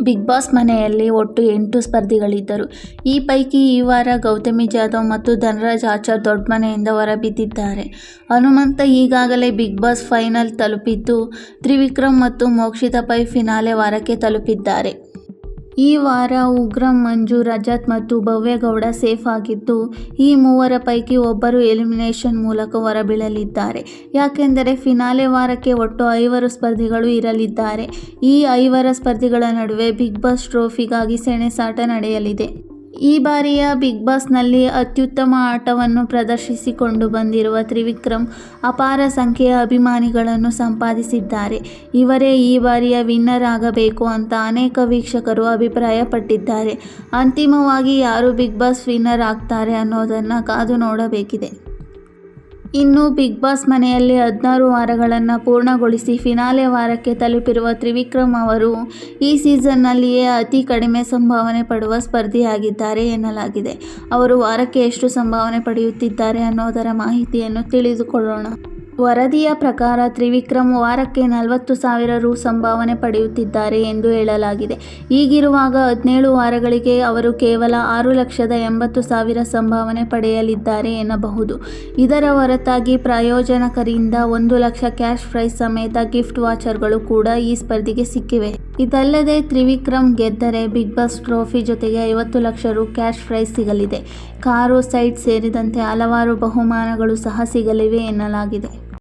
Big boss ಮನೆಯಲ್ಲಿ ಒಟ್ಟು 8 ಸ್ಪರ್ಧಿಗಳಿದ್ದರು. ಈ ಪೈಕಿ ಈ ವಾರ ಗೌತಮಿ ಜಾಧವ್ ಮತ್ತು ಧನರಾಜ್ ಆಚಾರ್ ದೊಡ್ಡ ಮನೆಯಿಂದ ಹೊರಬಿದ್ದಿದ್ದಾರೆ. ಹನುಮಂತ ಈಗಾಗಲೇ ಬಿಗ್ ಬಾಸ್ ಫೈನಲ್ ತಲುಪಿದ್ದು, ತ್ರಿವಿಕ್ರಮ್ ಮತ್ತು ಮೋಕ್ಷಿತಾ ಪೈ ಫಿನಾಲೆ ವಾರಕ್ಕೆ ತಲುಪಿದ್ದಾರೆ. ಈ ವಾರ ಉಗ್ರಂ, ಮಂಜು, ರಜತ್ ಮತ್ತು ಭವ್ಯ ಗೌಡ ಸೇಫ್ ಆಗಿದ್ದು, ಈ ಮೂವರ ಪೈಕಿ ಒಬ್ಬರು ಎಲಿಮಿನೇಷನ್ ಮೂಲಕ ಹೊರಬೀಳಲಿದ್ದಾರೆ. ಯಾಕೆಂದರೆ ಫಿನಾಲೆ ವಾರಕ್ಕೆ ಒಟ್ಟು 5 ಸ್ಪರ್ಧಿಗಳು ಇರಲಿದ್ದಾರೆ. ಈ 5 ಸ್ಪರ್ಧಿಗಳ ನಡುವೆ ಬಿಗ್ ಬಾಸ್ ಟ್ರೋಫಿಗಾಗಿ ಸೆಣಸಾಟ ನಡೆಯಲಿದೆ. ಈ ಬಾರಿಯ ಬಿಗ್ ಬಾಸ್ನಲ್ಲಿ ಅತ್ಯುತ್ತಮ ಆಟವನ್ನು ಪ್ರದರ್ಶಿಸಿಕೊಂಡು ಬಂದಿರುವ ತ್ರಿವಿಕ್ರಮ್ ಅಪಾರ ಸಂಖ್ಯೆಯ ಅಭಿಮಾನಿಗಳನ್ನು ಸಂಪಾದಿಸಿದ್ದಾರೆ. ಇವರೇ ಈ ಬಾರಿಯ ವಿನ್ನರ್ ಆಗಬೇಕು ಅಂತ ಅನೇಕ ವೀಕ್ಷಕರು ಅಭಿಪ್ರಾಯಪಟ್ಟಿದ್ದಾರೆ. ಅಂತಿಮವಾಗಿ ಯಾರು ಬಿಗ್ ಬಾಸ್ ವಿನ್ನರ್ ಆಗ್ತಾರೆ ಅನ್ನೋದನ್ನು ಕಾದು ನೋಡಬೇಕಿದೆ. ಇನ್ನು ಬಿಗ್ ಬಾಸ್ ಮನೆಯಲ್ಲಿ 16 ವಾರಗಳನ್ನು ಪೂರ್ಣಗೊಳಿಸಿ ಫಿನಾಲೆ ವಾರಕ್ಕೆ ತಲುಪಿರುವ ತ್ರಿವಿಕ್ರಮ್ ಅವರು ಈ ಸೀಸನ್ನಲ್ಲಿಯೇ ಅತಿ ಕಡಿಮೆ ಸಂಭಾವನೆ ಪಡುವ ಸ್ಪರ್ಧಿಯಾಗಿದ್ದಾರೆ ಎನ್ನಲಾಗಿದೆ. ಅವರು ವಾರಕ್ಕೆ ಎಷ್ಟು ಸಂಭಾವನೆ ಪಡೆಯುತ್ತಿದ್ದಾರೆ ಅನ್ನೋದರ ಮಾಹಿತಿಯನ್ನು ತಿಳಿದುಕೊಳ್ಳೋಣ. ವರದಿಯ ಪ್ರಕಾರ ತ್ರಿವಿಕ್ರಮ್ ವಾರಕ್ಕೆ 40,000 ರು ಸಂಭಾವನೆ ಪಡೆಯುತ್ತಿದ್ದಾರೆ ಎಂದು ಹೇಳಲಾಗಿದೆ. ಹೀಗಿರುವಾಗ 17 ವಾರಗಳಿಗೆ ಅವರು ಕೇವಲ 6,80,000 ಸಂಭಾವನೆ ಪಡೆಯಲಿದ್ದಾರೆ ಎನ್ನಬಹುದು. ಇದರ ಹೊರತಾಗಿ ಪ್ರಾಯೋಜಕರಿಂದ 1 ಲಕ್ಷ ಕ್ಯಾಶ್ ಪ್ರೈಸ್ ಸಮೇತ ಗಿಫ್ಟ್ ವಾಚರ್ಗಳು ಕೂಡ ಈ ಸ್ಪರ್ಧಿಗೆ ಸಿಕ್ಕಿವೆ. ಇದಲ್ಲದೆ ತ್ರಿವಿಕ್ರಮ್ ಗೆದ್ದರೆ ಬಿಗ್ ಬಾಸ್ ಟ್ರೋಫಿ ಜೊತೆಗೆ 50 ಲಕ್ಷ ರು ಕ್ಯಾಶ್ ಪ್ರೈಸ್ ಸಿಗಲಿದೆ. ಕಾರು, ಸೈಟ್ ಸೇರಿದಂತೆ ಹಲವಾರು ಬಹುಮಾನಗಳು ಸಹ ಸಿಗಲಿವೆ ಎನ್ನಲಾಗಿದೆ.